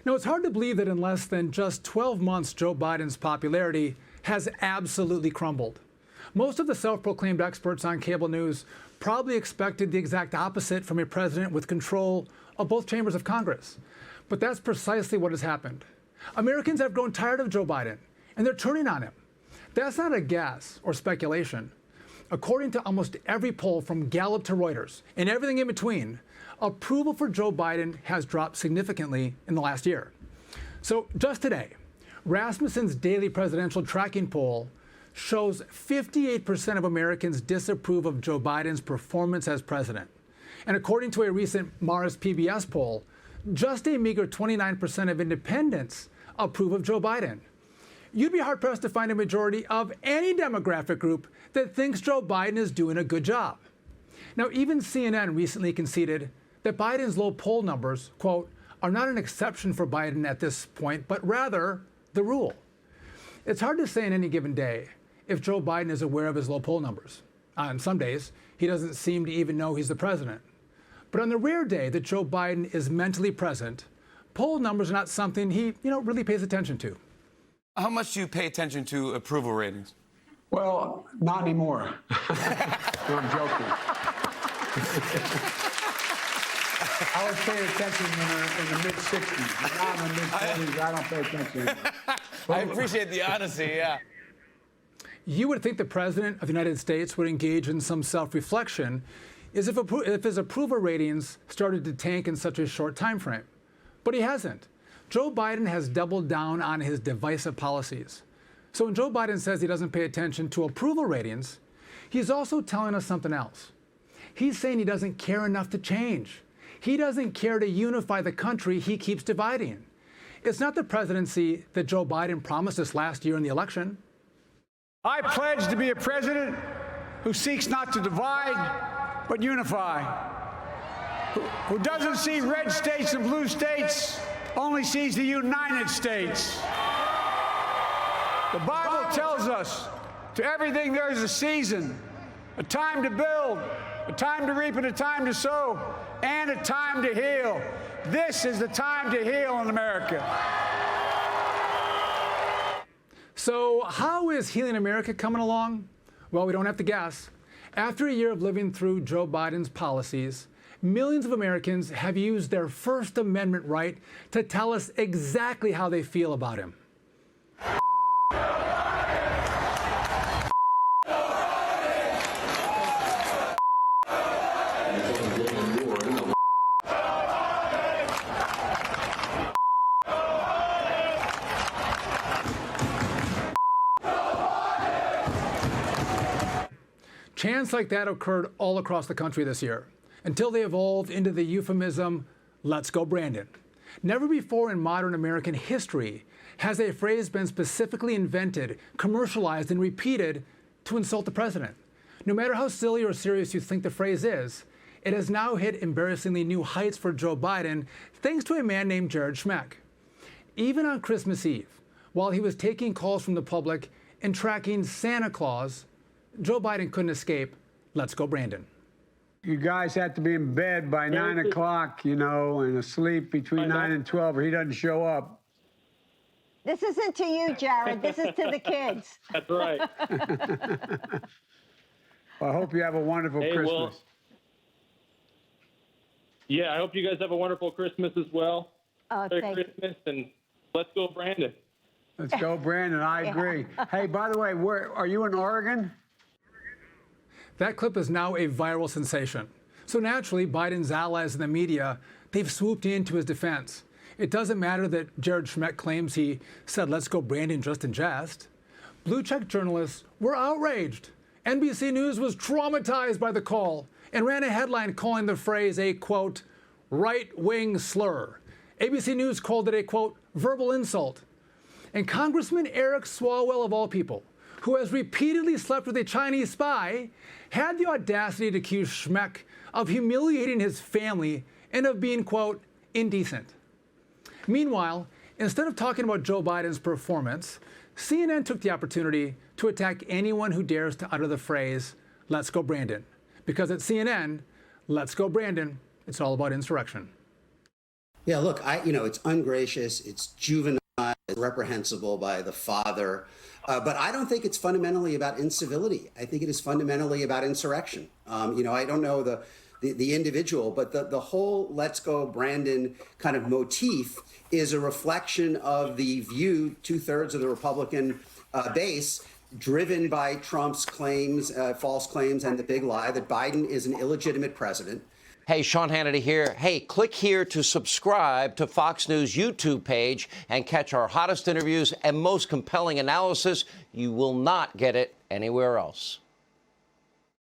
Now, it's hard to believe that in less than just 12 months, Joe Biden's popularity has absolutely crumbled. Most of the self-proclaimed experts on cable news probably expected the exact opposite from a president with control of both chambers of Congress. But that's precisely what has happened. Americans have grown tired of Joe Biden, and they're turning on him. That's not a guess or speculation. According to almost every poll from Gallup to Reuters and everything in between, approval for Joe Biden has dropped significantly in the last year. So just today, Rasmussen's daily presidential tracking poll shows 58% of Americans disapprove of Joe Biden's performance as president. And according to a recent Mars PBS poll, just a meager 29% of independents approve of Joe Biden. You'd be hard-pressed to find a majority of any demographic group that thinks Joe Biden is doing a good job. Now, even CNN recently conceded that Biden's low poll numbers, quote, are not an exception for Biden at this point, but rather the rule. It's hard to say in any given day if Joe Biden is aware of his low poll numbers. On some days, he doesn't seem to even know he's the president. But on the rare day that Joe Biden is mentally present, poll numbers are not something he, really pays attention to. How much do you pay attention to approval ratings? Well, not anymore. No, I'm joking. I was paying attention when they're in the mid-60s. Now I'm in the mid-40s. I don't pay attention anymore. I appreciate the honesty, yeah. You would think the President of the United States would engage in some self-reflection if his approval ratings started to tank in such a short time frame. But he hasn't. Joe Biden has doubled down on his divisive policies. So when Joe Biden says he doesn't pay attention to approval ratings, he's also telling us something else. He's saying he doesn't care enough to change. He doesn't care to unify the country he keeps dividing. It's not the presidency that Joe Biden promised us last year in the election. I pledge to be a president who seeks not to divide, but unify. Who doesn't see red states and blue states, only sees the United States. The Bible tells us, to everything there is a season, a time to build, a time to reap and a time to sow, and a time to heal. This is the time to heal in America. So how is Healing America coming along? Well, we don't have to guess. After a year of living through Joe Biden's policies, millions of Americans have used their First Amendment right to tell us exactly how they feel about him. Chants like that occurred all across the country this year, until they evolved into the euphemism, "Let's go Brandon." Never before in modern American history has a phrase been specifically invented, commercialized, and repeated to insult the president. No matter how silly or serious you think the phrase is, it has now hit embarrassingly new heights for Joe Biden, thanks to a man named Jared Schmeck. Even on Christmas Eve, while he was taking calls from the public and tracking Santa Claus, Joe Biden couldn't escape, "Let's go Brandon." You guys have to be in bed by 9 o'clock, and asleep between 9 and 12, or he doesn't show up. This isn't to you, Jared. This is to the kids. That's right. Well, I hope you have a wonderful Christmas. Well, yeah, I hope you guys have a wonderful Christmas as well. Merry Christmas, and let's go, Brandon. Let's go, Brandon. I agree. Hey, by the way, where are you in Oregon? That clip is now a viral sensation. So naturally, Biden's allies in the media, they've swooped into his defense. It doesn't matter that Jared Schmeck claims he said, "Let's go Brandon," just in jest. Blue check journalists were outraged. NBC News was traumatized by the call and ran a headline calling the phrase a, quote, right-wing slur. ABC News called it a, quote, verbal insult. And Congressman Eric Swalwell, of all people, who has repeatedly slept with a Chinese spy, had the audacity to accuse Schmeck of humiliating his family and of being, quote, indecent. Meanwhile, instead of talking about Joe Biden's performance, CNN took the opportunity to attack anyone who dares to utter the phrase, "Let's go Brandon." Because at CNN, "Let's go Brandon," it's all about insurrection. Yeah, look, it's ungracious, it's juvenile, it's reprehensible by the father. But I don't think it's fundamentally about incivility. I think it is fundamentally about insurrection. I don't know the individual, but the whole "Let's Go Brandon" kind of motif is a reflection of the view, 2/3 of the Republican base, driven by Trump's claims, false claims, and the big lie that Biden is an illegitimate president. Hey, Sean Hannity here. Hey, click here to subscribe to Fox News YouTube page and catch our hottest interviews and most compelling analysis. You will not get it anywhere else.